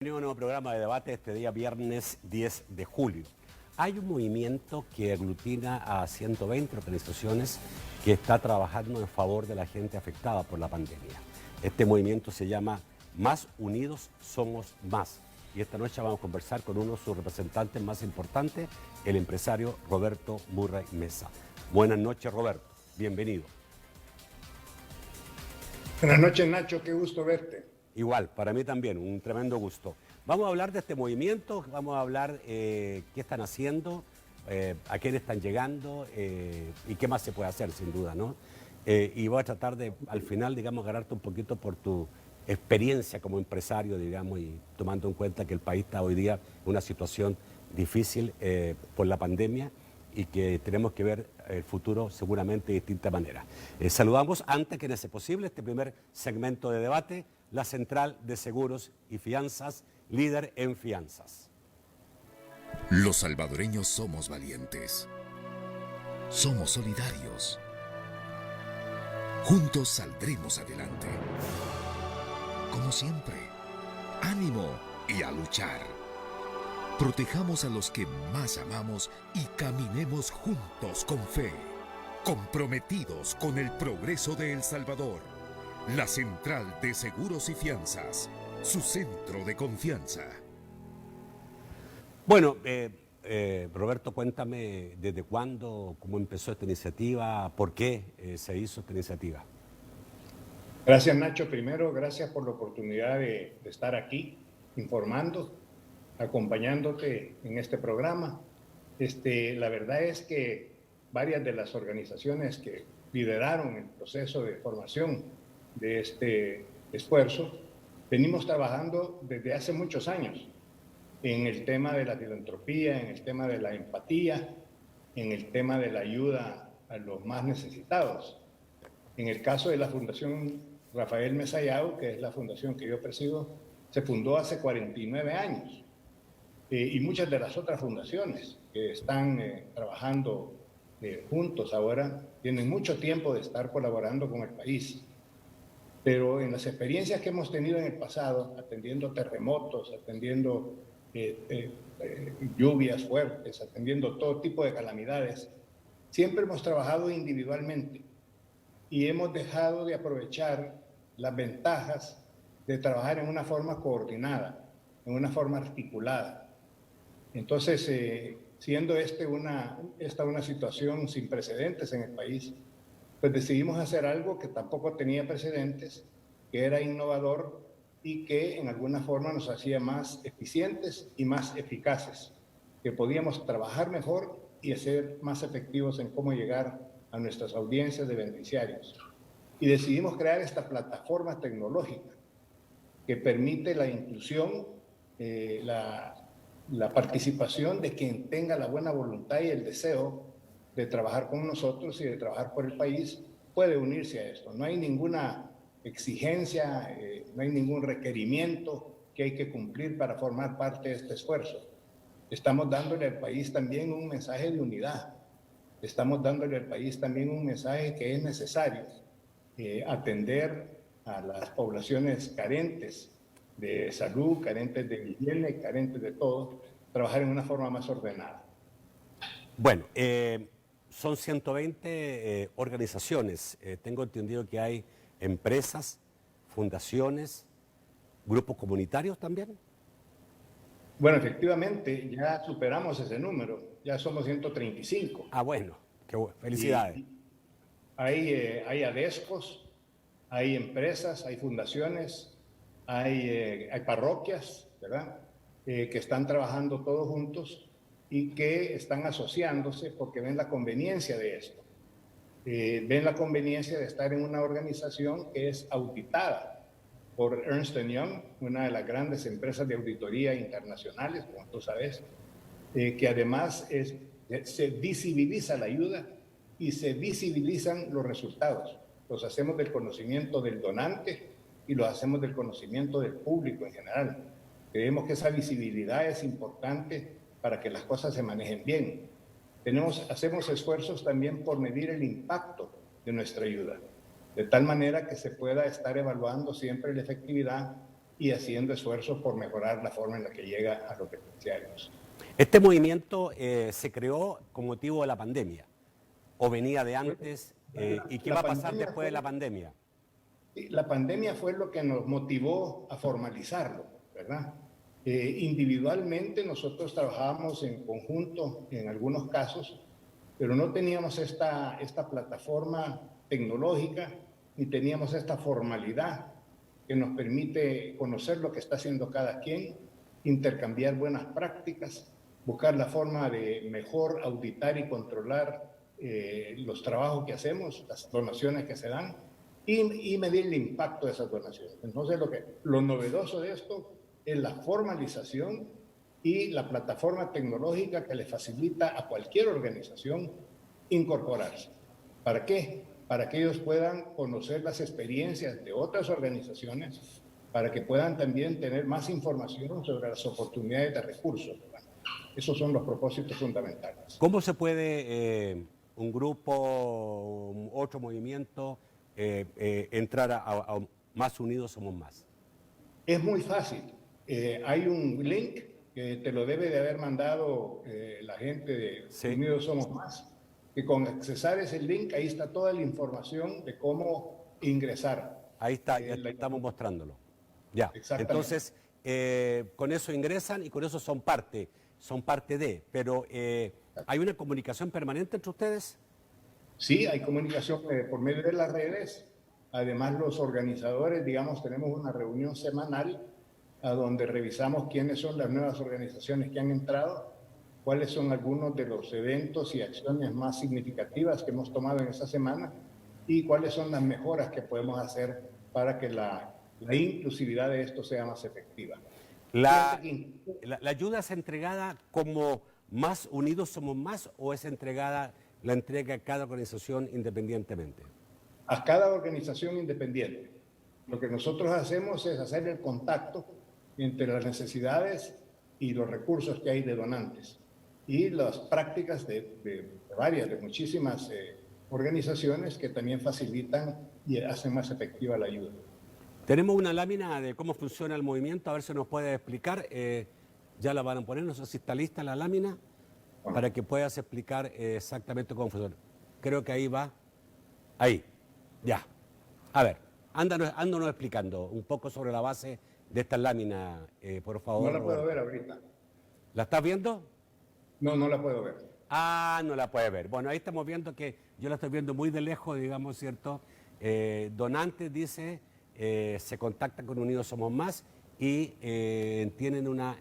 Bienvenido a un nuevo programa de debate este día viernes 10 de julio. Hay un movimiento que aglutina a 120 organizaciones que está trabajando en favor de la gente afectada por la pandemia. Este movimiento se llama Más Unidos Somos Más. Y esta noche vamos a conversar con uno de sus representantes más importantes, el empresario Roberto Murray Mesa. Buenas noches, Roberto. Bienvenido. Buenas noches, Nacho. Qué gusto verte. Igual, para mí también, un tremendo gusto. Vamos a hablar de este movimiento, vamos a hablar qué están haciendo, a quién están llegando y qué más se puede hacer, sin duda, ¿no? Y voy a tratar de, al final, digamos, ganarte un poquito por tu experiencia como empresario, digamos, y tomando en cuenta que el país está hoy día en una situación difícil por la pandemia y que tenemos que ver el futuro seguramente de distinta manera. Saludamos, antes que sea posible, este primer segmento de debate, la Central de Seguros y Fianzas, líder en fianzas. Los salvadoreños somos valientes. Somos solidarios. Juntos saldremos adelante. Como siempre, ánimo y a luchar. Protejamos a los que más amamos y caminemos juntos con fe, comprometidos con el progreso de El Salvador. La Central de Seguros y Fianzas, su centro de confianza. Bueno, Roberto, cuéntame desde cuándo, cómo empezó esta iniciativa, por qué se hizo esta iniciativa. Gracias, Nacho. Primero, gracias por la oportunidad de estar aquí informando, acompañándote en este programa. La verdad es que varias de las organizaciones que lideraron el proceso de formación de este esfuerzo, venimos trabajando desde hace muchos años en el tema de la filantropía, en el tema de la empatía, en el tema de la ayuda a los más necesitados. En el caso de la Fundación Rafael Mesayao, que es la fundación que yo presido, se fundó hace 49 años. Y muchas de las otras fundaciones que están trabajando juntos ahora tienen mucho tiempo de estar colaborando con el país. Pero en las experiencias que hemos tenido en el pasado, atendiendo terremotos, atendiendo lluvias fuertes, atendiendo todo tipo de calamidades, siempre hemos trabajado individualmente y hemos dejado de aprovechar las ventajas de trabajar en una forma coordinada, en una forma articulada. Entonces, siendo esta una situación sin precedentes en el país, pues decidimos hacer algo que tampoco tenía precedentes, que era innovador y que en alguna forma nos hacía más eficientes y más eficaces, que podíamos trabajar mejor y ser más efectivos en cómo llegar a nuestras audiencias de beneficiarios. Y decidimos crear esta plataforma tecnológica que permite la inclusión, la participación de quien tenga la buena voluntad y el deseo de trabajar con nosotros y de trabajar por el país, puede unirse a esto. No hay ninguna exigencia, no hay ningún requerimiento que hay que cumplir para formar parte de este esfuerzo. Estamos dándole al país también un mensaje de unidad. Estamos dándole al país también un mensaje que es necesario atender a las poblaciones carentes de salud, carentes de higiene, carentes de todo, trabajar en una forma más ordenada. Bueno, son 120 organizaciones. Tengo entendido que hay empresas, fundaciones, grupos comunitarios también. Bueno, efectivamente, ya superamos ese número, ya somos 135. Ah, bueno, qué bueno. Felicidades. Y hay ADESCOS, hay empresas, hay fundaciones, hay parroquias, ¿verdad? Que están trabajando todos juntos y que están asociándose porque ven la conveniencia de esto. Ven la conveniencia de estar en una organización que es auditada por Ernst & Young, una de las grandes empresas de auditoría internacionales, como tú sabes, que además se visibiliza la ayuda y se visibilizan los resultados. Los hacemos del conocimiento del donante y los hacemos del conocimiento del público en general. Creemos que esa visibilidad es importante para que las cosas se manejen bien. Hacemos esfuerzos también por medir el impacto de nuestra ayuda, de tal manera que se pueda estar evaluando siempre la efectividad y haciendo esfuerzos por mejorar la forma en la que llega a los beneficiarios. Este movimiento se creó con motivo de la pandemia, o venía de antes, ¿y qué va a pasar después de la pandemia? La pandemia fue lo que nos motivó a formalizarlo, ¿verdad? Individualmente nosotros trabajábamos en conjunto en algunos casos, pero no teníamos esta plataforma tecnológica ni teníamos esta formalidad que nos permite conocer lo que está haciendo cada quien, intercambiar buenas prácticas, buscar la forma de mejor auditar y controlar los trabajos que hacemos, las donaciones que se dan y medir el impacto de esas donaciones. Entonces lo novedoso de esto es la formalización y la plataforma tecnológica que le facilita a cualquier organización incorporarse. ¿Para qué? Para que ellos puedan conocer las experiencias de otras organizaciones, para que puedan también tener más información sobre las oportunidades de recursos. Esos son los propósitos fundamentales. ¿Cómo se puede un grupo, otro movimiento, entrar a Más Unidos Somos Más? Es muy fácil. Hay un link que te lo debe de haber mandado la gente de Unidos Somos Más, que con accesar ese link, ahí está toda la información de cómo ingresar. Ahí está, ya estamos mostrándolo. Ya, entonces, con eso ingresan y con eso son parte de, pero ¿hay una comunicación permanente entre ustedes? Sí, hay comunicación por medio de las redes. Además, los organizadores, digamos, tenemos una reunión semanal a donde revisamos quiénes son las nuevas organizaciones que han entrado, cuáles son algunos de los eventos y acciones más significativas que hemos tomado en esta semana y cuáles son las mejoras que podemos hacer para que la inclusividad de esto sea más efectiva. ¿La ayuda es entregada como Más Unidos Somos Más o es la entrega a cada organización independientemente? A cada organización independiente. Lo que nosotros hacemos es hacer el contacto entre las necesidades y los recursos que hay de donantes y las prácticas de muchísimas organizaciones que también facilitan y hacen más efectiva la ayuda. Tenemos una lámina de cómo funciona el movimiento, a ver si nos puede explicar. Ya la van a poner, no sé si está lista la lámina, para que puedas explicar exactamente cómo funciona. Creo que ahí va. Ahí, ya. A ver, ándanos explicando un poco sobre la base de esta lámina, por favor. No la puedo ver ahorita. ¿La estás viendo? No, no la puedo ver. Ah, no la puede ver. Bueno, ahí estamos viendo que yo la estoy viendo muy de lejos, digamos, ¿cierto? Donantes, dice, se contactan con Unidos Somos Más y tienen una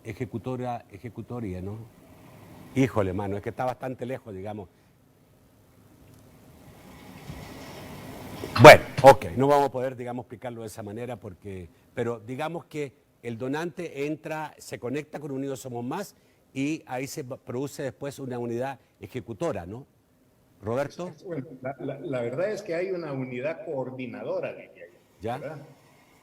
ejecutoria, ¿no? Híjole, mano, es que está bastante lejos, digamos. Bueno, ok, no vamos a poder, digamos, explicarlo de esa manera pero digamos que el donante entra, se conecta con Unidos Somos Más y ahí se produce después una unidad ejecutora, ¿no? ¿Roberto? Bueno, la verdad es que hay una unidad coordinadora de ella, ¿ya? ¿verdad?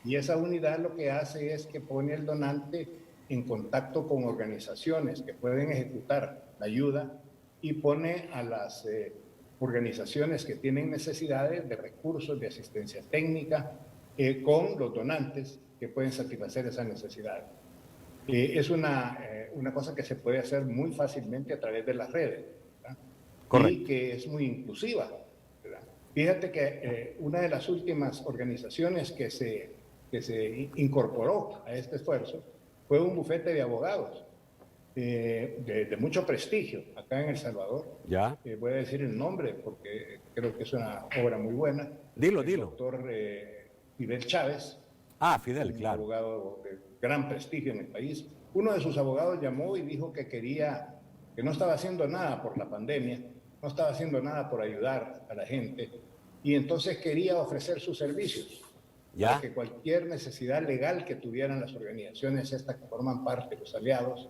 Y esa unidad lo que hace es que pone al donante en contacto con organizaciones que pueden ejecutar la ayuda y pone a las organizaciones que tienen necesidades de recursos, de asistencia técnica, con los donantes que pueden satisfacer esas necesidades. Es una cosa que se puede hacer muy fácilmente a través de las redes, ¿verdad? Correcto. Y que es muy inclusiva, ¿verdad? Fíjate que una de las últimas organizaciones que se incorporó a este esfuerzo fue un bufete de abogados de mucho prestigio acá en El Salvador. ¿Ya? Voy a decir el nombre porque creo que es una obra muy buena. Dilo. El doctor Fidel Chávez. Ah, Fidel, claro. Un abogado de gran prestigio en el país. Uno de sus abogados llamó y dijo que no estaba haciendo nada por la pandemia, no estaba haciendo nada por ayudar a la gente, y entonces quería ofrecer sus servicios. ¿Ya? Para que cualquier necesidad legal que tuvieran las organizaciones estas que forman parte, los aliados,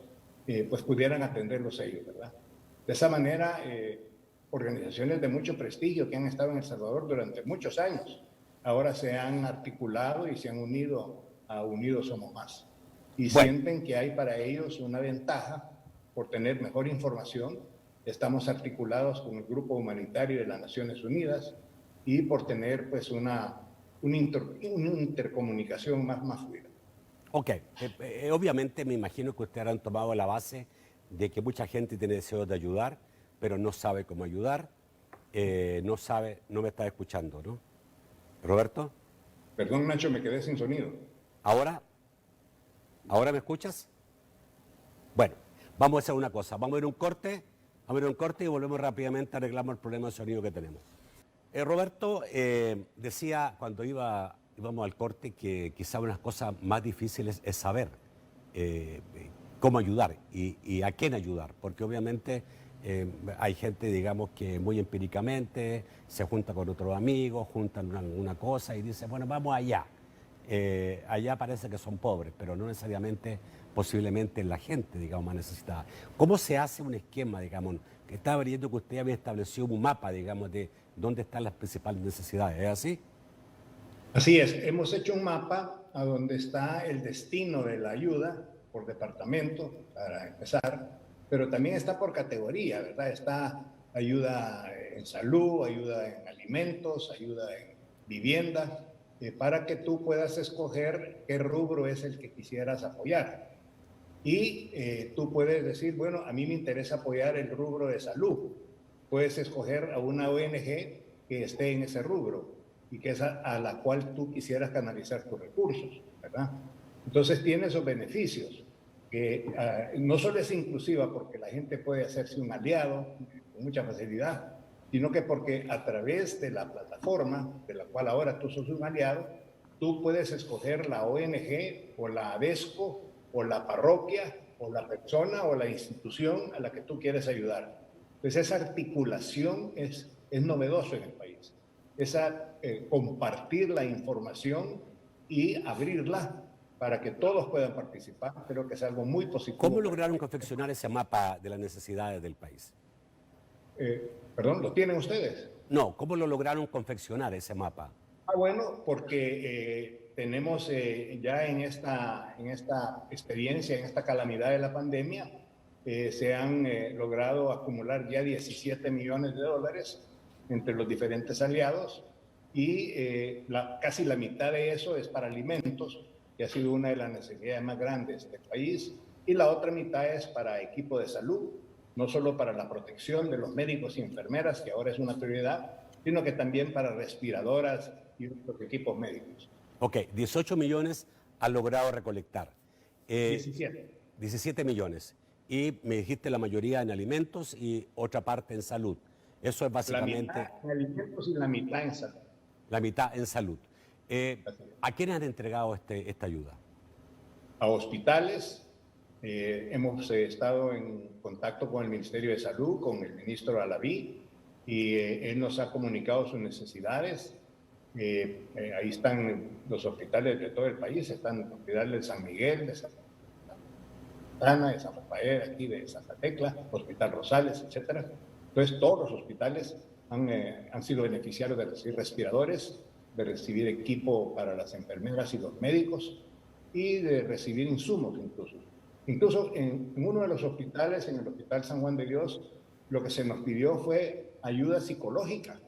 pues pudieran atenderlos ellos, ¿verdad? De esa manera, organizaciones de mucho prestigio que han estado en El Salvador durante muchos años, ahora se han articulado y se han unido a Unidos Somos Más. Y sienten que hay para ellos una ventaja por tener mejor información. Estamos articulados con el Grupo Humanitario de las Naciones Unidas y por tener pues una una intercomunicación más fluida. Ok, obviamente me imagino que ustedes han tomado la base de que mucha gente tiene deseos de ayudar, pero no sabe cómo ayudar, no me está escuchando, ¿no? ¿Roberto? Perdón, Nacho, me quedé sin sonido. ¿Ahora? ¿Ahora me escuchas? Bueno, vamos a hacer una cosa, vamos a ir a un corte y volvemos rápidamente, arreglamos el problema de sonido que tenemos. Roberto decía cuando íbamos al corte que quizá una de las cosas más difíciles es saber cómo ayudar y a quién ayudar, porque obviamente hay gente, digamos, que muy empíricamente se junta con otros amigos, juntan una cosa y dice, bueno, vamos allá. Allá parece que son pobres, pero no necesariamente, posiblemente la gente, digamos, más necesitada. ¿Cómo se hace un esquema, digamos, que estaba viendo que usted había establecido un mapa, digamos, de dónde están las principales necesidades? ¿Es así? Así es, hemos hecho un mapa a donde está el destino de la ayuda por departamento, para empezar, pero también está por categoría, ¿verdad? Está ayuda en salud, ayuda en alimentos, ayuda en vivienda, para que tú puedas escoger qué rubro es el que quisieras apoyar. Y tú puedes decir, bueno, a mí me interesa apoyar el rubro de salud. Puedes escoger a una ONG que esté en ese rubro y que es a la cual tú quisieras canalizar tus recursos, ¿verdad? Entonces tiene esos beneficios, que no solo es inclusiva porque la gente puede hacerse un aliado con mucha facilidad, sino que porque a través de la plataforma, de la cual ahora tú sos un aliado, tú puedes escoger la ONG o la ADESCO o la parroquia o la persona o la institución a la que tú quieres ayudar. Entonces esa articulación es novedoso en el país. Compartir la información y abrirla para que todos puedan participar, creo que es algo muy positivo. ¿Cómo lograron confeccionar ese mapa de las necesidades del país? Perdón, ¿lo tienen ustedes? No, ¿cómo lo lograron confeccionar ese mapa? Bueno, porque tenemos ya en esta experiencia, en esta calamidad de la pandemia, se han logrado acumular ya 17 millones de dólares entre los diferentes aliados y casi la mitad de eso es para alimentos, que ha sido una de las necesidades más grandes del país, y la otra mitad es para equipo de salud, no solo para la protección de los médicos y enfermeras, que ahora es una prioridad, sino que también para respiradoras y otros equipos médicos. Ok, 18 millones han logrado recolectar. 17. 17 millones. Y me dijiste la mayoría en alimentos y otra parte en salud. Eso es básicamente... La mitad en alimentos y la mitad en salud. La mitad en salud. ¿A quiénes han entregado esta ayuda? A hospitales. Hemos estado en contacto con el Ministerio de Salud, con el ministro Alaví, y él nos ha comunicado sus necesidades. Ahí están los hospitales de todo el país, están el hospital de San Miguel, de Santa Ana, de San Rafael, aquí de Santa Tecla, Hospital Rosales, etc. Entonces todos los hospitales han sido beneficiarios de recibir respiradores, de recibir equipo para las enfermeras y los médicos y de recibir insumos incluso. Incluso en uno de los hospitales, en el Hospital San Juan de Dios, lo que se nos pidió fue ayuda psicológica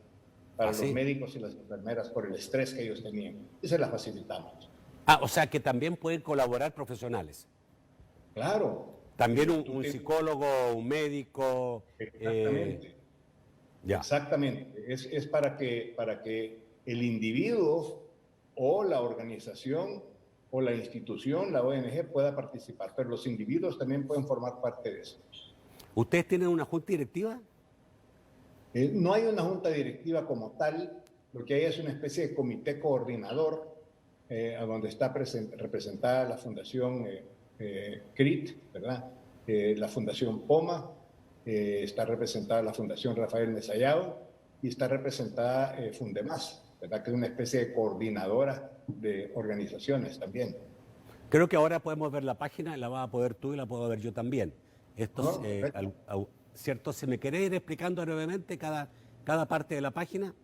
para los médicos y las enfermeras por el estrés que ellos tenían. Y se la facilitamos. O sea que también pueden colaborar profesionales. Claro. También un psicólogo, un médico. Exactamente. Exactamente. Es para que el individuo o la organización o la institución, la ONG, pueda participar, pero los individuos también pueden formar parte de eso. ¿Ustedes tienen una junta directiva? No hay una junta directiva como tal, lo que hay es una especie de comité coordinador, a donde está representada la Fundación CRIT, ¿verdad? La Fundación POMA, está representada la Fundación Rafael Mesallado y está representada Fundemás, ¿verdad? Que es una especie de coordinadora de organizaciones también. Creo que ahora podemos ver la página, la vas a poder tú y la puedo ver yo también. Esto ¿cierto? Si me querés ir explicando brevemente cada parte de la página,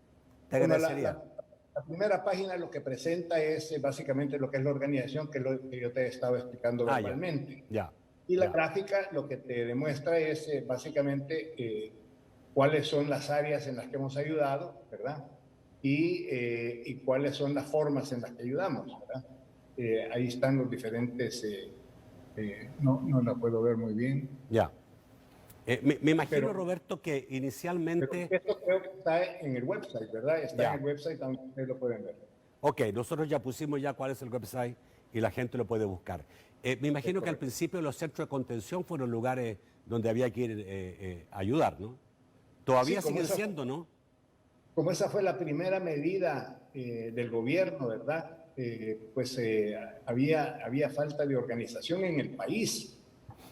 te agradecería. La primera página lo que presenta es básicamente lo que es la organización, que es lo que yo te he estado explicando verbalmente. Y la gráfica lo que te demuestra es básicamente cuáles son las áreas en las que hemos ayudado, ¿verdad? y cuáles son las formas en las que ayudamos, ¿verdad? Ahí están los diferentes, no la puedo ver muy bien. Ya. Me imagino, Pero- Roberto, que Pero inicialmente... esto creo que está en el website, ¿verdad? Está Ya. en el website, también ustedes lo pueden ver. Ok, nosotros ya pusimos ya cuál es el website y la gente lo puede buscar. Me imagino que al principio los centros de contención fueron lugares donde había que ir a ayudar, ¿no? Todavía Sí, como siguen esa- siendo, ¿no? Como esa fue la primera medida del gobierno, ¿verdad? Había falta de organización en el país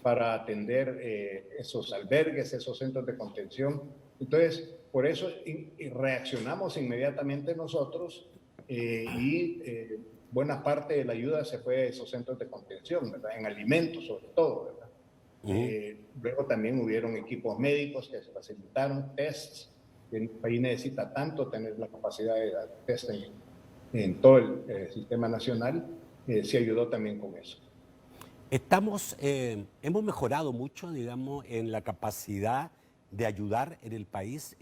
para atender esos albergues, esos centros de contención. Entonces, por eso reaccionamos inmediatamente nosotros buena parte de la ayuda se fue a esos centros de contención, ¿verdad? En alimentos sobre todo, ¿verdad? Luego también hubieron equipos médicos que se facilitaron, tests. El país necesita tanto tener la capacidad de dar test en todo el sistema nacional, se ayudó también con eso. Hemos mejorado mucho, digamos, en la capacidad de ayudar en el país.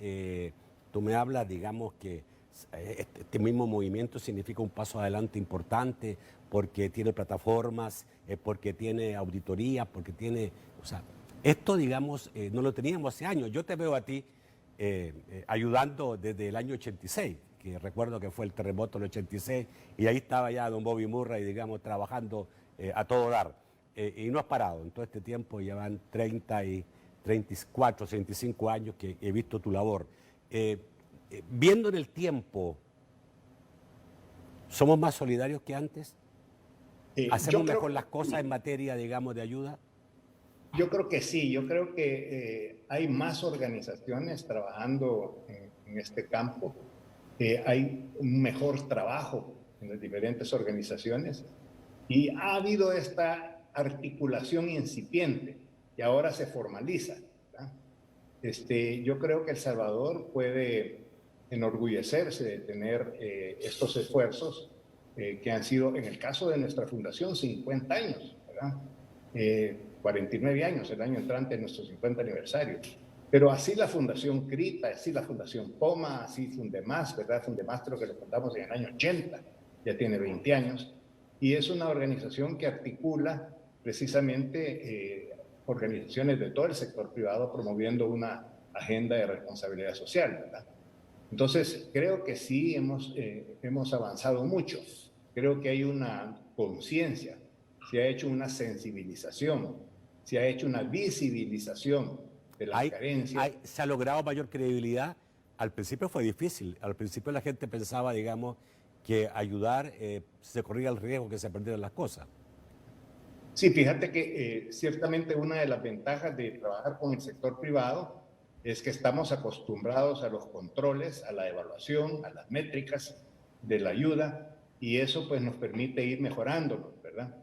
Tú me hablas, digamos, que este mismo movimiento significa un paso adelante importante porque tiene plataformas, porque tiene auditorías, porque tiene... O sea, esto, digamos, no lo teníamos hace años. Yo te veo a ti ayudando desde el año 86, que recuerdo que fue el terremoto del 86, y ahí estaba ya don Bobby Murray, digamos, trabajando a todo dar. Y no has parado. En todo este tiempo ya van 34, 35 años que he visto tu labor. Viendo en el tiempo, ¿somos más solidarios que antes? ¿Hacemos mejor las cosas en materia, digamos, de ayuda? Yo creo que sí, yo creo que hay más organizaciones trabajando en este campo, hay un mejor trabajo en las diferentes organizaciones y ha habido esta articulación incipiente y ahora se formaliza, ¿verdad? Yo creo que El Salvador puede enorgullecerse de tener estos esfuerzos que han sido, en el caso de nuestra fundación, 50 años, ¿verdad? 49 años, el año entrante de nuestro 50 aniversario. Pero así la Fundación CRITA, así la Fundación POMA, así Fundemás, ¿verdad? Fundemás creo que lo contamos en el año 80, ya tiene 20 años, y es una organización que articula precisamente organizaciones de todo el sector privado promoviendo una agenda de responsabilidad social, ¿verdad? Entonces, creo que sí hemos avanzado mucho. Creo que hay una conciencia, se ha hecho una sensibilización, se ha hecho una visibilización de las carencias. Se ha logrado mayor credibilidad. Al principio fue difícil. Al principio la gente pensaba, digamos, que ayudar se corría el riesgo que se perdieran las cosas. Sí, fíjate que ciertamente una de las ventajas de trabajar con el sector privado es que estamos acostumbrados a los controles, a la evaluación, a las métricas de la ayuda, y eso pues nos permite ir mejorándolo, ¿verdad?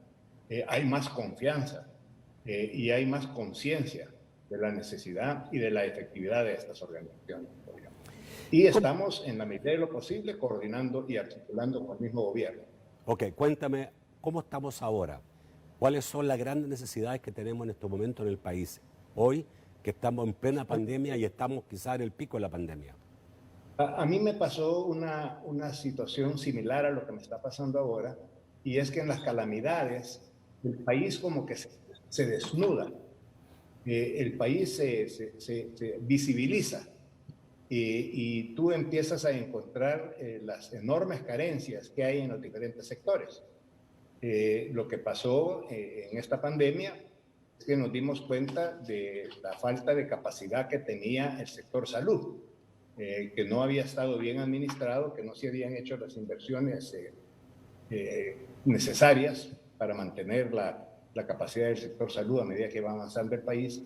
Hay más confianza y hay más conciencia de la necesidad y de la efectividad de estas organizaciones. Y estamos, en la medida de lo posible, coordinando y articulando con el mismo gobierno. Ok, cuéntame, ¿cómo estamos ahora? ¿Cuáles son las grandes necesidades que tenemos en estos momentos en el país? Hoy, que estamos en plena pandemia y estamos quizás en el pico de la pandemia. A mí me pasó una situación similar a lo que me está pasando ahora, y es que en las calamidades el país como que se desnuda, el país se visibiliza y tú empiezas a encontrar las enormes carencias que hay en los diferentes sectores. Lo que pasó en esta pandemia es que nos dimos cuenta de la falta de capacidad que tenía el sector salud, que no había estado bien administrado, que no se habían hecho las inversiones necesarias para mantener la capacidad del sector salud a medida que va avanzando el país.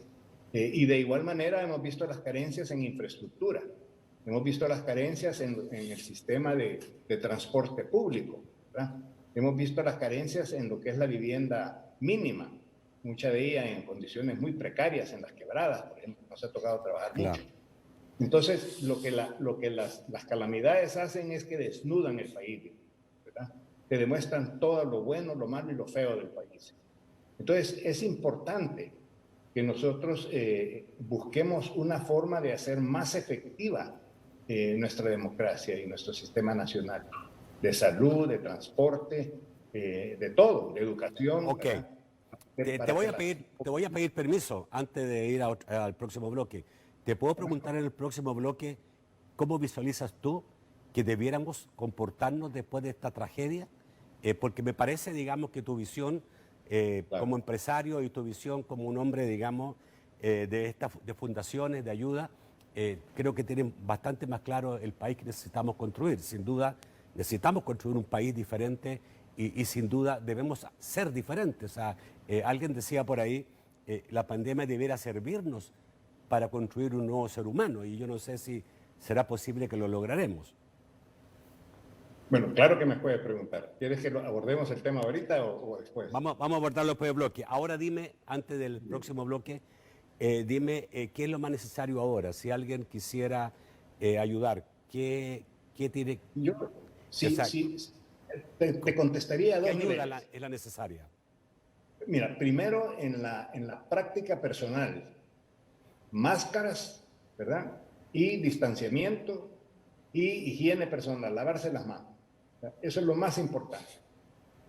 Y de igual manera hemos visto las carencias en infraestructura, hemos visto las carencias en el sistema de transporte público, ¿verdad? Hemos visto las carencias en lo que es la vivienda mínima, mucha de ella en condiciones muy precarias, en las quebradas, por ejemplo, nos ha tocado trabajar mucho. Entonces, lo que las calamidades hacen es que desnudan el país, ¿verdad? Te demuestran todo lo bueno, lo malo y lo feo del país. Entonces, es importante que nosotros busquemos una forma de hacer más efectiva nuestra democracia y nuestro sistema nacional de salud, de transporte, de todo, de educación. Ok. Te voy a pedir permiso antes de ir al próximo bloque. Te puedo preguntar en el próximo bloque cómo visualizas tú que debiéramos comportarnos después de esta tragedia, porque me parece, digamos, que tu visión Claro. como empresario y tu visión como un hombre, digamos, de fundaciones, de ayuda, creo que tienen bastante más claro el país que necesitamos construir. Sin duda, necesitamos construir un país diferente y sin duda debemos ser diferentes. O sea, alguien decía por ahí, la pandemia debiera servirnos para construir un nuevo ser humano y yo no sé si será posible que lo lograremos. Bueno, claro que me puede preguntar. ¿Quieres que abordemos el tema ahorita o después? Vamos a abordarlo después del bloque. Ahora dime, antes del próximo bloque, dime qué es lo más necesario ahora. Si alguien quisiera ayudar, ¿qué tiene? Yo sí, Exacto. sí, te contestaría a ¿Qué dos ayuda niveles. es la necesaria? Mira, primero en la práctica personal, máscaras, ¿verdad? Y distanciamiento y higiene personal, lavarse las manos. Eso es lo más importante.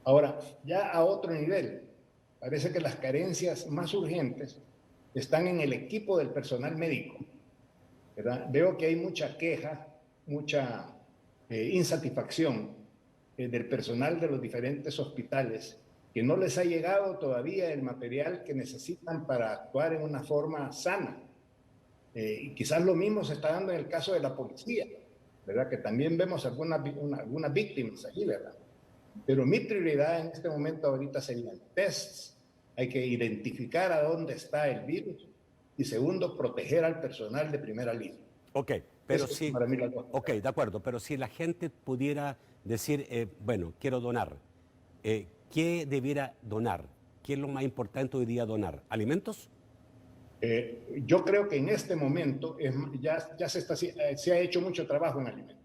Ahora, ya a otro nivel, parece que las carencias más urgentes están en el equipo del personal médico, ¿verdad? Veo que hay mucha queja, mucha insatisfacción del personal de los diferentes hospitales, que no les ha llegado todavía el material que necesitan para actuar en una forma sana. Y quizás lo mismo se está dando en el caso de la policía, ¿verdad? Que también vemos algunas víctimas allí, ¿verdad? Pero mi prioridad en este momento ahorita serían tests. Hay que identificar a dónde está el virus y segundo, proteger al personal de primera línea. Ok, pero Eso es sí, para mí la cosa. ok, de acuerdo, pero si la gente pudiera decir, bueno, quiero donar, ¿qué debiera donar? ¿Qué es lo más importante hoy día donar? ¿Alimentos? Yo creo que en este momento se ha hecho mucho trabajo en alimentos.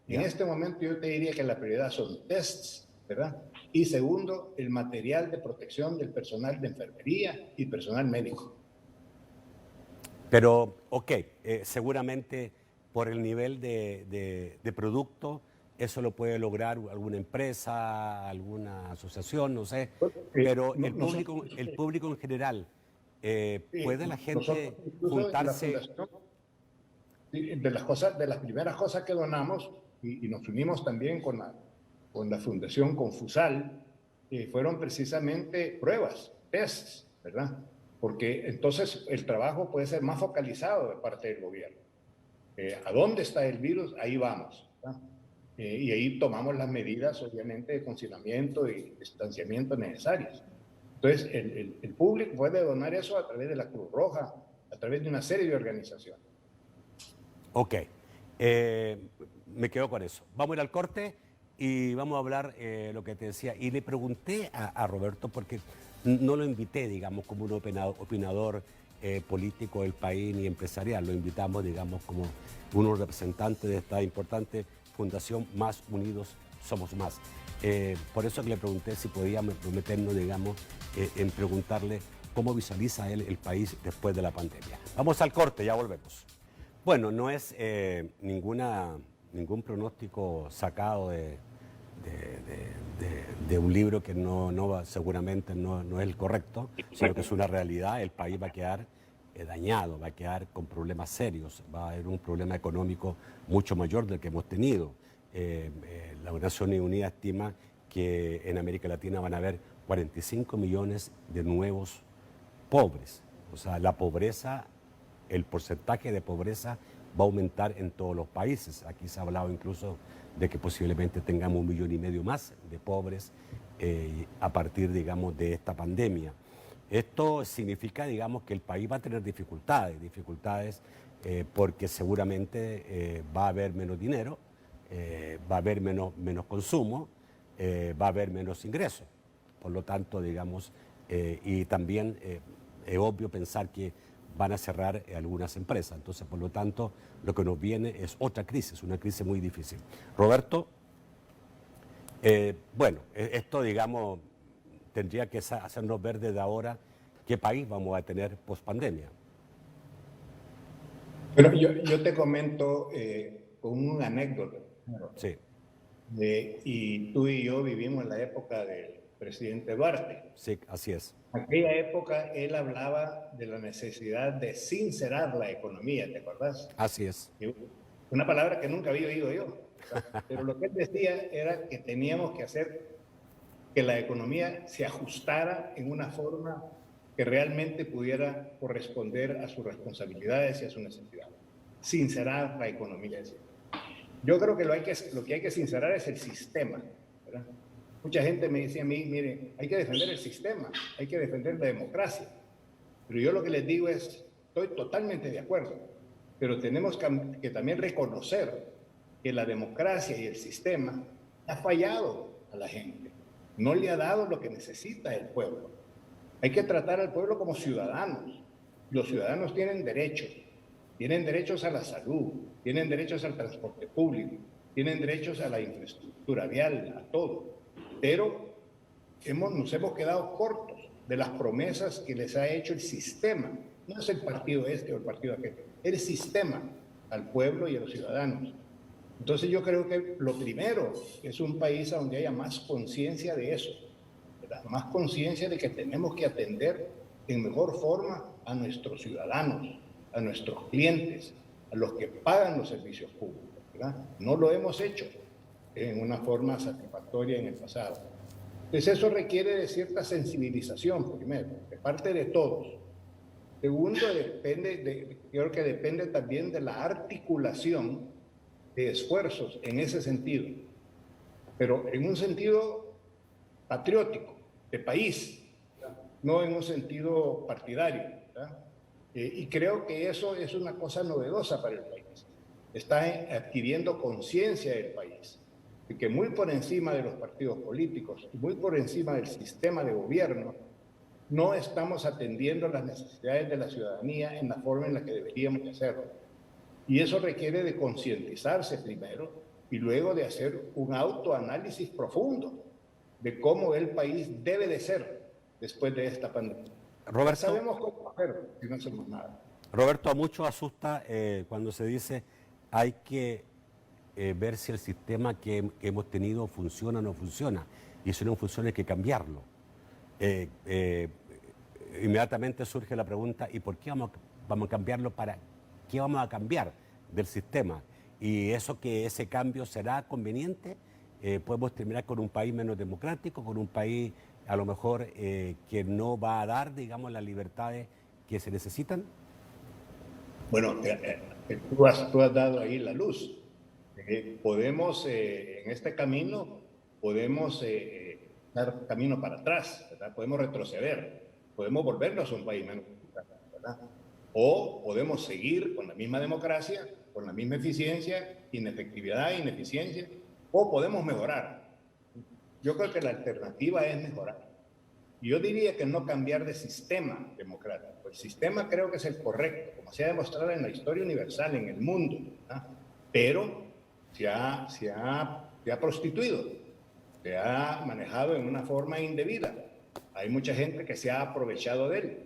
En ¿Ya? este momento yo te diría que la prioridad son tests, ¿verdad? Y segundo, el material de protección del personal de enfermería y personal médico. Pero, ok, seguramente por el nivel de producto, eso lo puede lograr alguna empresa, alguna asociación, no sé, pero el público en general, ¿puede la gente Nosotros incluso en la juntarse? fundación, de las primeras cosas que donamos, y nos unimos también con la fundación Confusal, fueron precisamente pruebas, tests, ¿verdad? Porque entonces el trabajo puede ser más focalizado de parte del gobierno. ¿A dónde está el virus? Ahí vamos, ¿verdad? Y ahí tomamos las medidas, obviamente, de confinamiento y distanciamiento necesarias. Entonces, el público puede donar eso a través de la Cruz Roja, a través de una serie de organizaciones. Ok, me quedo con eso. Vamos a ir al corte y vamos a hablar lo que te decía. Y le pregunté a Roberto, porque no lo invité, digamos, como un opinador político del país ni empresarial. Lo invitamos, digamos, como uno representante de esta importante fundación Más Unidos Somos Más. Por eso que le pregunté si podía meternos, digamos, en preguntarle cómo visualiza él el país después de la pandemia. Vamos al corte, ya volvemos. Bueno, no es ningún pronóstico sacado de un libro que seguramente no es el correcto, sino que es una realidad. El país va a quedar dañado, va a quedar con problemas serios, va a haber un problema económico mucho mayor del que hemos tenido. La Naciones Unidas estima que en América Latina van a haber 45 millones de nuevos pobres. O sea, la pobreza, el porcentaje de pobreza va a aumentar en todos los países. Aquí se ha hablado incluso de que posiblemente tengamos 1,5 millones más de pobres a partir, digamos, de esta pandemia. Esto significa, digamos, que el país va a tener dificultades porque seguramente va a haber menos dinero, va a haber menos consumo, va a haber menos ingresos. Por lo tanto, digamos, y también es obvio pensar que van a cerrar algunas empresas. Entonces, por lo tanto, lo que nos viene es otra crisis, una crisis muy difícil. Roberto, bueno, esto, digamos, tendría que hacernos ver desde ahora qué país vamos a tener post-pandemia. Pero yo te comento con una anécdota. Sí, Y tú y yo vivimos en la época del presidente Duarte. sí, así es. En aquella época él hablaba de la necesidad de sincerar la economía, ¿te acordás? Así es. Una palabra que nunca había oído yo. Pero lo que él decía era que teníamos que hacer que la economía se ajustara en una forma que realmente pudiera corresponder a sus responsabilidades y a sus necesidades. Sincerar la economía. Yo creo que lo que hay que sincerar es el sistema, ¿verdad? Mucha gente me decía a mí, mire, hay que defender el sistema, hay que defender la democracia. Pero yo lo que les digo es, estoy totalmente de acuerdo, pero tenemos que también reconocer que la democracia y el sistema ha fallado a la gente. No le ha dado lo que necesita el pueblo. Hay que tratar al pueblo como ciudadanos. Los ciudadanos tienen derechos a la salud, tienen derechos al transporte público, tienen derechos a la infraestructura vial, a todo. Pero nos hemos quedado cortos de las promesas que les ha hecho el sistema. No es el partido este o el partido aquel, el sistema al pueblo y a los ciudadanos. Entonces yo creo que lo primero es un país donde haya más conciencia de eso, ¿verdad? Más conciencia de que tenemos que atender en mejor forma a nuestros ciudadanos, a nuestros clientes, a los que pagan los servicios públicos, ¿verdad? No lo hemos hecho en una forma satisfactoria en el pasado. Entonces eso requiere de cierta sensibilización, primero, de parte de todos. Segundo, creo que depende también de la articulación de esfuerzos en ese sentido, pero en un sentido patriótico, de país, ¿verdad? No en un sentido partidario, ¿verdad? Y creo que eso es una cosa novedosa para el país. Está adquiriendo conciencia del país, de que muy por encima de los partidos políticos, muy por encima del sistema de gobierno, no estamos atendiendo las necesidades de la ciudadanía en la forma en la que deberíamos hacerlo. Y eso requiere de concientizarse primero y luego de hacer un autoanálisis profundo de cómo el país debe de ser después de esta pandemia. Roberto, Sabemos cómo hacerlo si no hacemos nada. Roberto, a muchos asusta cuando se dice hay que ver si el sistema que hemos tenido funciona o no funciona. Y si no funciona hay que cambiarlo. Inmediatamente surge la pregunta, ¿y por qué vamos a cambiarlo? ¿Para qué vamos a cambiar del sistema? Y eso, que ese cambio será conveniente, podemos terminar con un país menos democrático, con un país a lo mejor que no va a dar, digamos, las libertades que se necesitan. Bueno, tú has dado ahí la luz. Podemos, en este camino, podemos dar camino para atrás, ¿verdad? Podemos retroceder, podemos volvernos un país menos democrático, ¿verdad? O podemos seguir con la misma democracia, con la misma eficiencia, inefectividad, ineficiencia, o podemos mejorar. Yo creo que la alternativa es mejorar. Y yo diría que no cambiar de sistema democrático. El sistema creo que es el correcto, como se ha demostrado en la historia universal, en el mundo, ¿verdad? Pero se ha prostituido, se ha manejado en una forma indebida. Hay mucha gente que se ha aprovechado de él.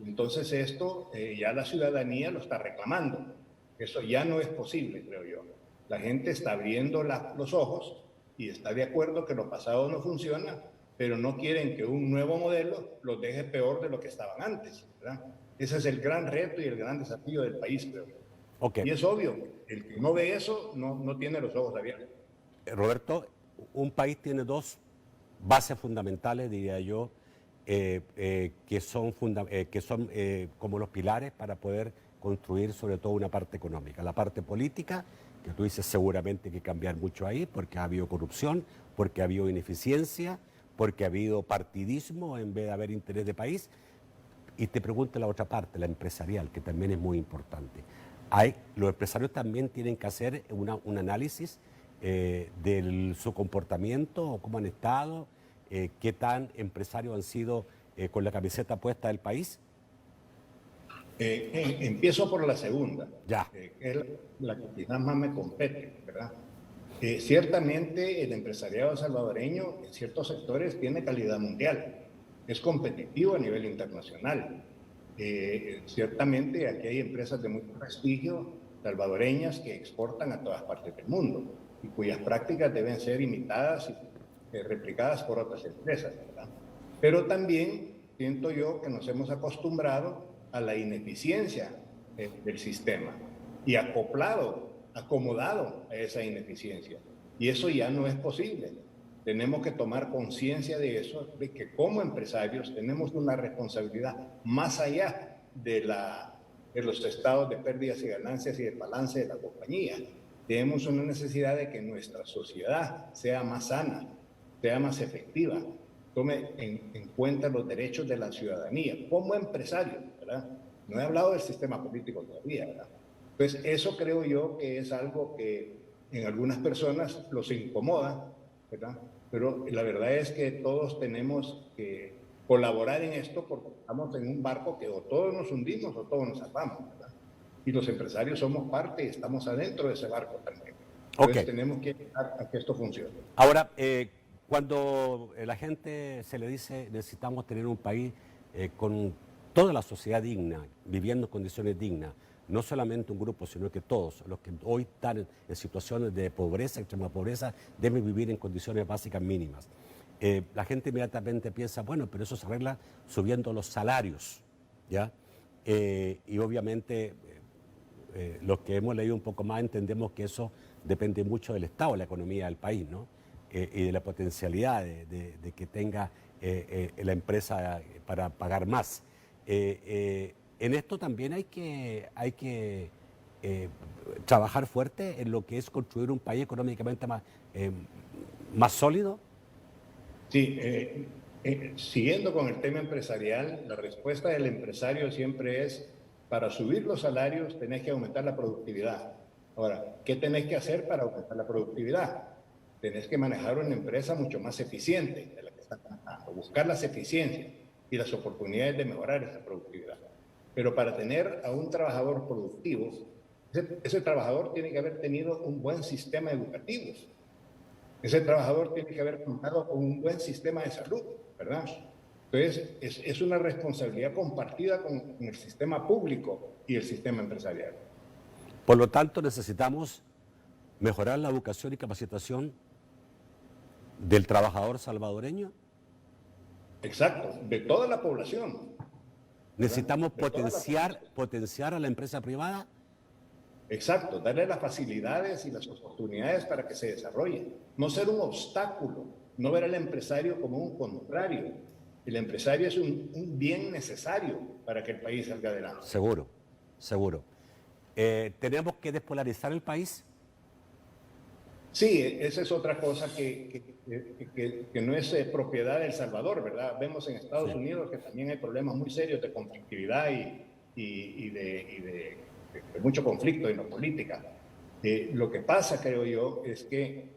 Entonces esto ya la ciudadanía lo está reclamando. Eso ya no es posible, creo yo. La gente está abriendo los ojos y está de acuerdo que lo pasado no funciona, pero no quieren que un nuevo modelo los deje peor de lo que estaban antes, ¿verdad? Ese es el gran reto y el gran desafío del país, creo yo. Okay. Y es obvio, el que no ve eso no tiene los ojos abiertos. Roberto, un país tiene dos bases fundamentales, diría yo, que son como los pilares para poder construir sobre todo una parte económica. La parte política, que tú dices seguramente hay que cambiar mucho ahí, porque ha habido corrupción, porque ha habido ineficiencia, porque ha habido partidismo en vez de haber interés de país. Y te pregunto la otra parte, la empresarial, que también es muy importante. Los empresarios también tienen que hacer un análisis de su comportamiento, o cómo han estado, qué tan empresarios han sido con la camiseta puesta del país. Empiezo por la segunda, Ya. Es la que quizás más me compete, ¿verdad? Ciertamente el empresariado salvadoreño en ciertos sectores tiene calidad mundial, es competitivo a nivel internacional. Ciertamente aquí hay empresas de mucho prestigio salvadoreñas que exportan a todas partes del mundo y cuyas prácticas deben ser imitadas y replicadas por otras empresas, ¿verdad? Pero también siento yo que nos hemos acostumbrado a la ineficiencia del sistema y acomodado a esa ineficiencia. Y eso ya no es posible. Tenemos que tomar conciencia de eso, de que como empresarios tenemos una responsabilidad más allá de los estados de pérdidas y ganancias y de balance de la compañía. Tenemos una necesidad de que nuestra sociedad sea más sana, sea más efectiva, tome en cuenta los derechos de la ciudadanía como empresario, ¿verdad? No he hablado del sistema político todavía, ¿verdad? Pues eso creo yo que es algo que en algunas personas los incomoda, ¿verdad? Pero la verdad es que todos tenemos que colaborar en esto porque estamos en un barco que o todos nos hundimos o todos nos salvamos, ¿verdad? Y los empresarios somos parte y estamos adentro de ese barco también. Entonces tenemos que ayudar a que esto funcione. Ahora, cuando la gente se le dice necesitamos tener un país con toda la sociedad digna, viviendo en condiciones dignas, no solamente un grupo, sino que todos los que hoy están en situaciones de pobreza, extrema pobreza, deben vivir en condiciones básicas mínimas. La gente inmediatamente piensa, bueno, pero eso se arregla subiendo los salarios, ¿ya? Y obviamente los que hemos leído un poco más entendemos que eso depende mucho del estado de la economía del país, ¿no? Y de la potencialidad de que tenga la empresa para pagar más. En esto también hay que trabajar fuerte en lo que es construir un país económicamente más sólido. Sí, siguiendo con el tema empresarial, la respuesta del empresario siempre es, para subir los salarios tenés que aumentar la productividad. Ahora, ¿qué tenés que hacer para aumentar la productividad? Tenés que manejar una empresa mucho más eficiente de la que está manejando, buscar las eficiencias y las oportunidades de mejorar esa productividad. Pero para tener a un trabajador productivo, ese trabajador tiene que haber tenido un buen sistema educativo. Ese trabajador tiene que haber contado con un buen sistema de salud, ¿verdad? Entonces, es una responsabilidad compartida con el sistema público y el sistema empresarial. Por lo tanto, necesitamos mejorar la educación y capacitación del trabajador salvadoreño. Exacto, de toda la población. Necesitamos potenciar a la empresa privada. Exacto, darle las facilidades y las oportunidades para que se desarrolle. No ser un obstáculo, no ver al empresario como un contrario. El empresario es un bien necesario para que el país salga adelante. Seguro, seguro. ¿Tenemos que despolarizar el país? Sí, esa es otra cosa que no es propiedad de El Salvador, ¿verdad? Vemos en Estados Unidos que también hay problemas muy serios de conflictividad y de mucho conflicto en la política. Lo que pasa, creo yo, es que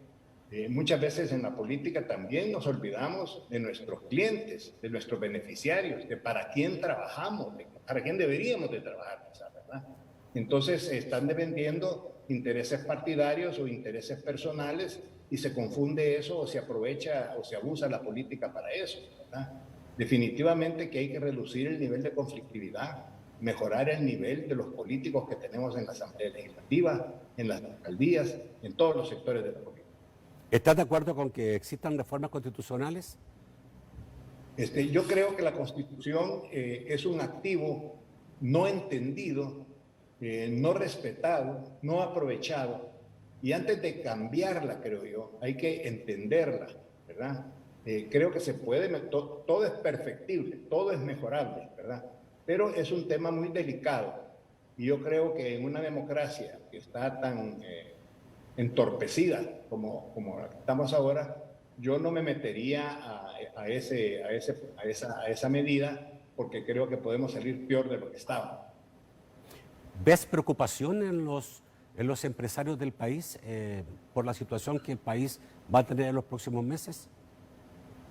muchas veces en la política también nos olvidamos de nuestros clientes, de nuestros beneficiarios, de para quién trabajamos, de para quién deberíamos de trabajar, ¿verdad? Entonces están dependiendo intereses partidarios o intereses personales y se confunde eso o se aprovecha o se abusa la política para eso, ¿verdad? Definitivamente que hay que reducir el nivel de conflictividad, mejorar el nivel de los políticos que tenemos en la Asamblea Legislativa, en las alcaldías, en todos los sectores de la política. ¿Estás de acuerdo con que existan reformas constitucionales? Yo creo que la Constitución es un activo no entendido, no respetado, no aprovechado, y antes de cambiarla, creo yo, hay que entenderla, ¿verdad? Creo que se puede, todo es perfectible, todo es mejorable, ¿verdad? Pero es un tema muy delicado, y yo creo que en una democracia que está tan entorpecida como estamos ahora, yo no me metería a esa medida, porque creo que podemos salir peor de lo que estábamos. ¿Ves preocupación en los empresarios del país por la situación que el país va a tener en los próximos meses?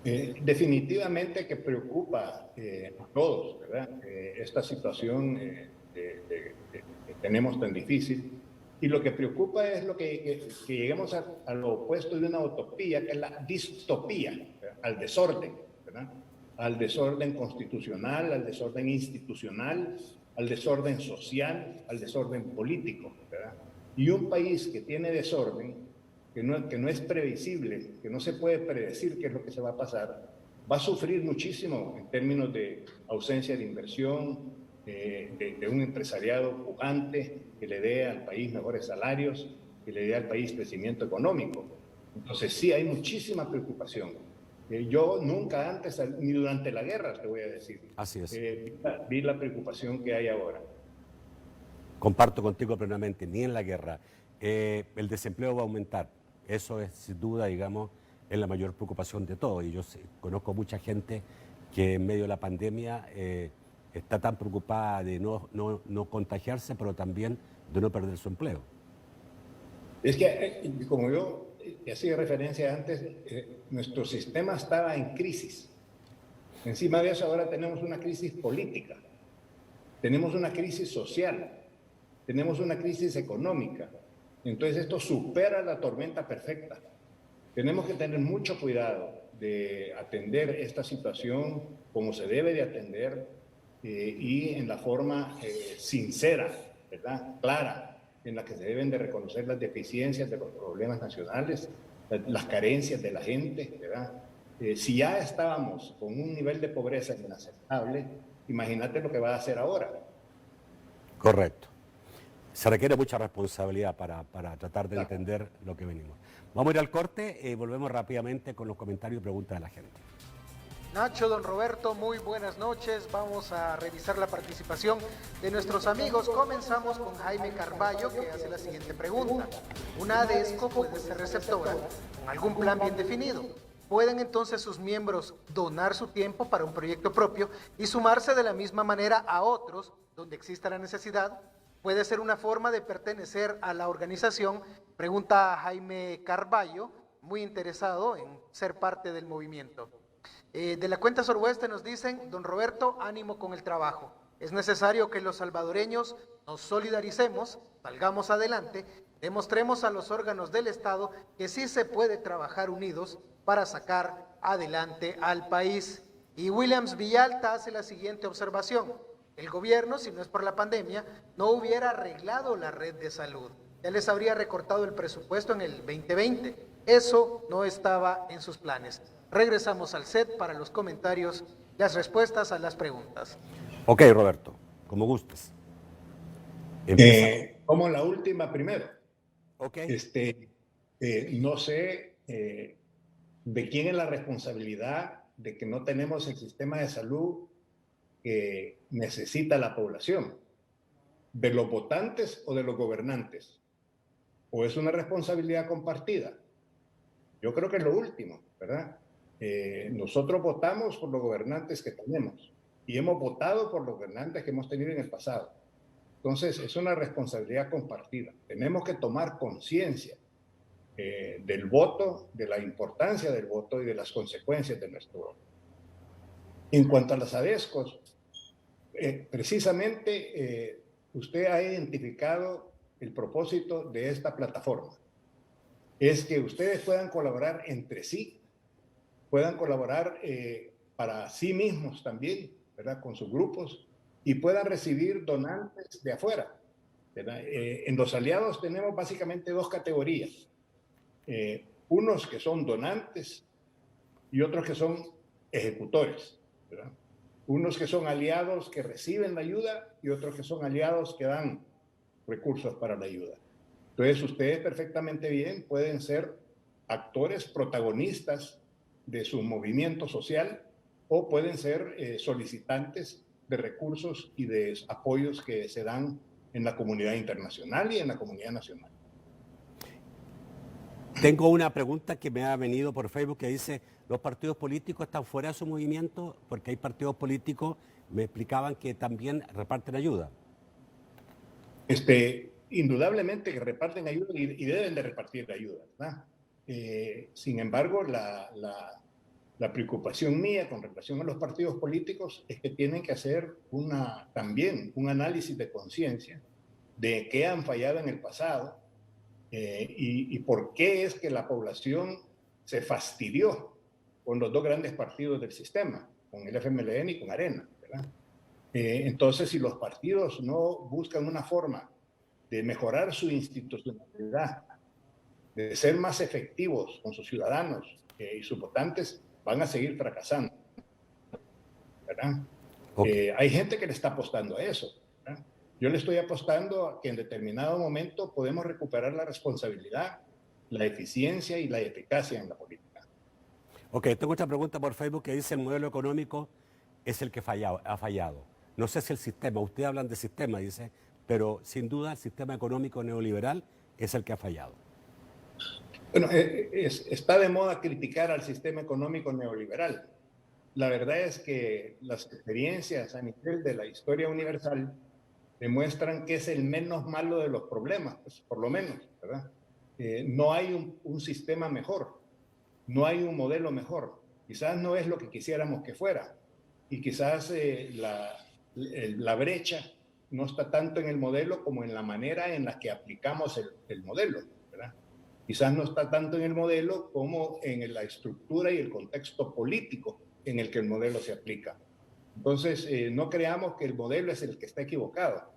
Definitivamente que preocupa a todos, ¿verdad? Esta situación que tenemos tan difícil. Y lo que preocupa es que lleguemos a lo opuesto de una utopía, que es la distopía, ¿verdad? Al desorden, ¿verdad? Al desorden constitucional, al desorden institucional, al desorden social, al desorden político, ¿verdad? Y un país que tiene desorden, que no es previsible, que no se puede predecir qué es lo que se va a pasar, va a sufrir muchísimo en términos de ausencia de inversión, de un empresariado pujante que le dé al país mejores salarios, que le dé al país crecimiento económico. Entonces sí hay muchísima preocupación. Yo nunca antes, ni durante la guerra, te voy a decir, Así es. vi la preocupación que hay ahora. Comparto contigo plenamente, ni en la guerra. El desempleo va a aumentar. Eso es sin duda, digamos, es la mayor preocupación de todos. Y yo conozco mucha gente que en medio de la pandemia está tan preocupada de no contagiarse, pero también de no perder su empleo. Es que, como yo hacía referencia antes, nuestro sistema estaba en crisis. Encima de eso ahora tenemos una crisis política, tenemos una crisis social, tenemos una crisis económica. Entonces esto supera la tormenta perfecta. Tenemos que tener mucho cuidado de atender esta situación como se debe de atender y en la forma sincera, ¿verdad? Clara, en la que se deben de reconocer las deficiencias de los problemas nacionales, las carencias de la gente, ¿verdad? Si ya estábamos con un nivel de pobreza inaceptable, imagínate lo que va a hacer ahora. Correcto. Se requiere mucha responsabilidad para tratar de entender lo que venimos. Vamos a ir al corte y volvemos rápidamente con los comentarios y preguntas de la gente. Nacho, don Roberto, muy buenas noches. Vamos a revisar la participación de nuestros amigos. Comenzamos con Jaime Carballo, que hace la siguiente pregunta. ¿Una ADESCO puede ser receptora con algún plan bien definido? ¿Pueden entonces sus miembros donar su tiempo para un proyecto propio y sumarse de la misma manera a otros donde exista la necesidad? ¿Puede ser una forma de pertenecer a la organización? Pregunta Jaime Carballo, muy interesado en ser parte del movimiento. De la cuenta Suroeste nos dicen, don Roberto, ánimo con el trabajo. Es necesario que los salvadoreños nos solidaricemos, salgamos adelante, demostremos a los órganos del Estado que sí se puede trabajar unidos para sacar adelante al país. Y Williams Villalta hace la siguiente observación. El gobierno, si no es por la pandemia, no hubiera arreglado la red de salud. Ya les habría recortado el presupuesto en el 2020. Eso no estaba en sus planes. Regresamos al set para los comentarios, las respuestas a las preguntas. Ok, Roberto, como gustes. Como la última primero. Ok. No sé de quién es la responsabilidad de que no tenemos el sistema de salud que necesita la población. ¿De los votantes o de los gobernantes? ¿O es una responsabilidad compartida? Yo creo que es lo último, ¿verdad? Nosotros votamos por los gobernantes que tenemos y hemos votado por los gobernantes que hemos tenido en el pasado. Entonces, es una responsabilidad compartida. Tenemos que tomar conciencia del voto, de la importancia del voto y de las consecuencias de nuestro voto. En cuanto a las ADESCOs, precisamente usted ha identificado el propósito de esta plataforma. Es que ustedes puedan colaborar entre sí, puedan colaborar para sí mismos también, ¿verdad? Con sus grupos, y puedan recibir donantes de afuera, ¿verdad? En los aliados tenemos básicamente dos categorías. Unos que son donantes y otros que son ejecutores, ¿verdad? Unos que son aliados que reciben la ayuda y otros que son aliados que dan recursos para la ayuda. Entonces, ustedes perfectamente bien pueden ser actores protagonistas de su movimiento social o pueden ser solicitantes de recursos y de apoyos que se dan en la comunidad internacional y en la comunidad nacional. Tengo una pregunta que me ha venido por Facebook que dice, ¿los partidos políticos están fuera de su movimiento? Porque hay partidos políticos, me explicaban que también reparten ayuda. Indudablemente que reparten ayuda y deben de repartir ayuda, ¿verdad? Sin embargo, la preocupación mía con relación a los partidos políticos es que tienen que hacer también un análisis de conciencia de qué han fallado en el pasado y por qué es que la población se fastidió con los dos grandes partidos del sistema, con el FMLN y con Arena, ¿verdad? Entonces, si los partidos no buscan una forma de mejorar su institucionalidad, de ser más efectivos con sus ciudadanos y sus votantes, van a seguir fracasando, ¿verdad? Okay. Hay gente que le está apostando a eso, ¿verdad? Yo le estoy apostando a que en determinado momento podemos recuperar la responsabilidad, la eficiencia y la eficacia en la política. Ok, tengo otra pregunta por Facebook que dice: el modelo económico es el que ha fallado. No sé si el sistema, ustedes hablan de sistema, dice, pero sin duda el sistema económico neoliberal es el que ha fallado. Bueno, está de moda criticar al sistema económico neoliberal. La verdad es que las experiencias a nivel de la historia universal demuestran que es el menos malo de los problemas, pues, por lo menos, ¿verdad? No hay un sistema mejor, no hay un modelo mejor. Quizás no es lo que quisiéramos que fuera, y quizás la brecha no está tanto en el modelo como en la manera en la que aplicamos el modelo, ¿verdad? Quizás no está tanto en el modelo como en la estructura y el contexto político en el que el modelo se aplica. Entonces, no creamos que el modelo es el que está equivocado.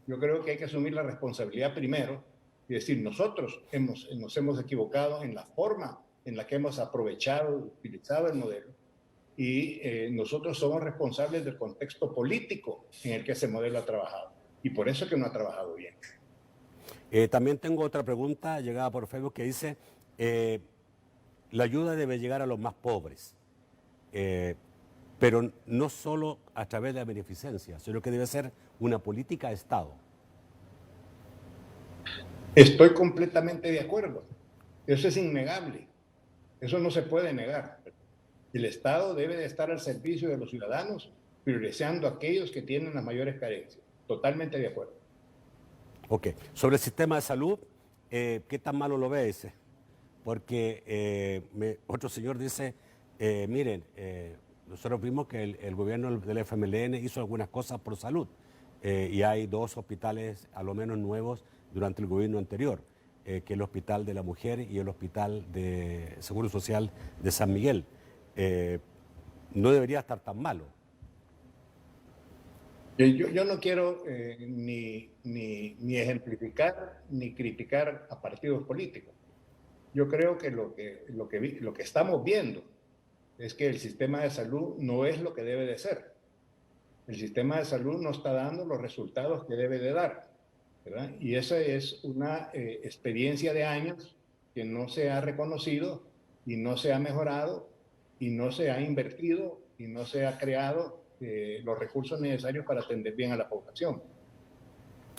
Yo creo que hay que asumir la responsabilidad primero y decir, nosotros nos hemos equivocado en la forma en la que hemos aprovechado, utilizado el modelo, y nosotros somos responsables del contexto político en el que ese modelo ha trabajado, y por eso es que no ha trabajado bien. También tengo otra pregunta llegada por Facebook que dice: la ayuda debe llegar a los más pobres, pero no solo a través de la beneficencia, sino que debe ser una política de Estado. Estoy completamente de acuerdo. Eso es innegable. Eso no se puede negar. El Estado debe de estar al servicio de los ciudadanos, priorizando a aquellos que tienen las mayores carencias. Totalmente de acuerdo. Ok. Sobre el sistema de salud, ¿qué tan malo lo ve ese? Porque otro señor dice, miren, nosotros vimos que el gobierno del FMLN hizo algunas cosas por salud, y hay 2 hospitales a lo menos nuevos durante el gobierno anterior, que es el Hospital de la Mujer y el Hospital de Seguro Social de San Miguel. No debería estar tan malo. Yo no quiero ni ejemplificar ni criticar a partidos políticos. Yo creo que lo que estamos viendo es que el sistema de salud no es lo que debe de ser. El sistema de salud no está dando los resultados que debe de dar, ¿verdad? Y esa es una experiencia de años que no se ha reconocido y no se ha mejorado y no se ha invertido y no se ha creado los recursos necesarios para atender bien a la población.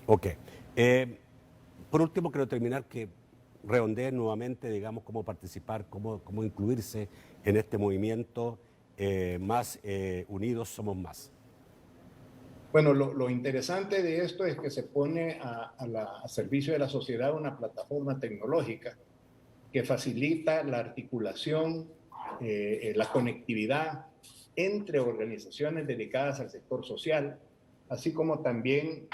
Ok. Por último, quiero terminar que redondee nuevamente, digamos, cómo participar, cómo incluirse en este movimiento más unidos somos más. Bueno, lo interesante de esto es que se pone a servicio de la sociedad una plataforma tecnológica que facilita la articulación, la conectividad entre organizaciones dedicadas al sector social, así como también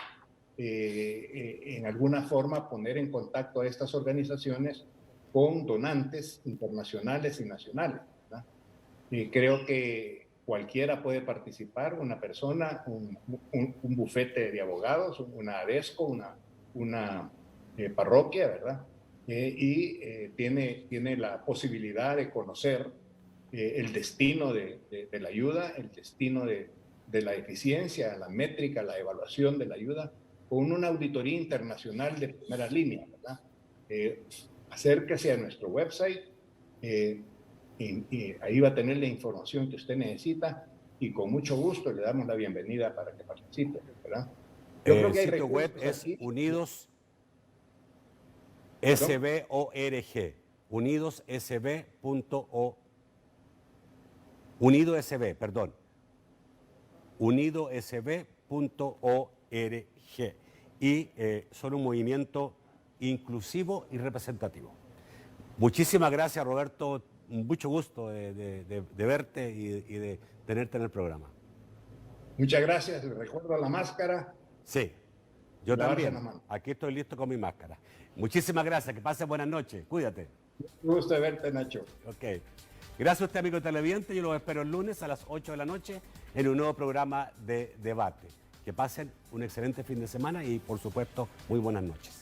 en alguna forma poner en contacto a estas organizaciones con donantes internacionales y nacionales, ¿verdad? Y creo que cualquiera puede participar, una persona, un bufete de abogados, una ADESCO, una parroquia, ¿verdad? Tiene la posibilidad de conocer el destino de la ayuda, el destino de la eficiencia, la métrica, la evaluación de la ayuda, con una auditoría internacional de primera línea, ¿verdad? Acérquese a nuestro website, y ahí va a tener la información que usted necesita, y con mucho gusto le damos la bienvenida para que participe, ¿verdad? Yo creo que el sitio web es Unidos SB.org, unidosb.org, y son un movimiento inclusivo y representativo. Muchísimas gracias, Roberto. Mucho gusto de verte y de tenerte en el programa. Muchas gracias. Recuerdo la máscara. Sí, yo también. Aquí estoy listo con mi máscara. Muchísimas gracias. Que pases buenas noches. Cuídate. Un gusto de verte, Nacho. Ok. Gracias a usted, amigo televidente. Yo los espero el lunes a las 8 de la noche en un nuevo programa de debate. Que pasen un excelente fin de semana y, por supuesto, muy buenas noches.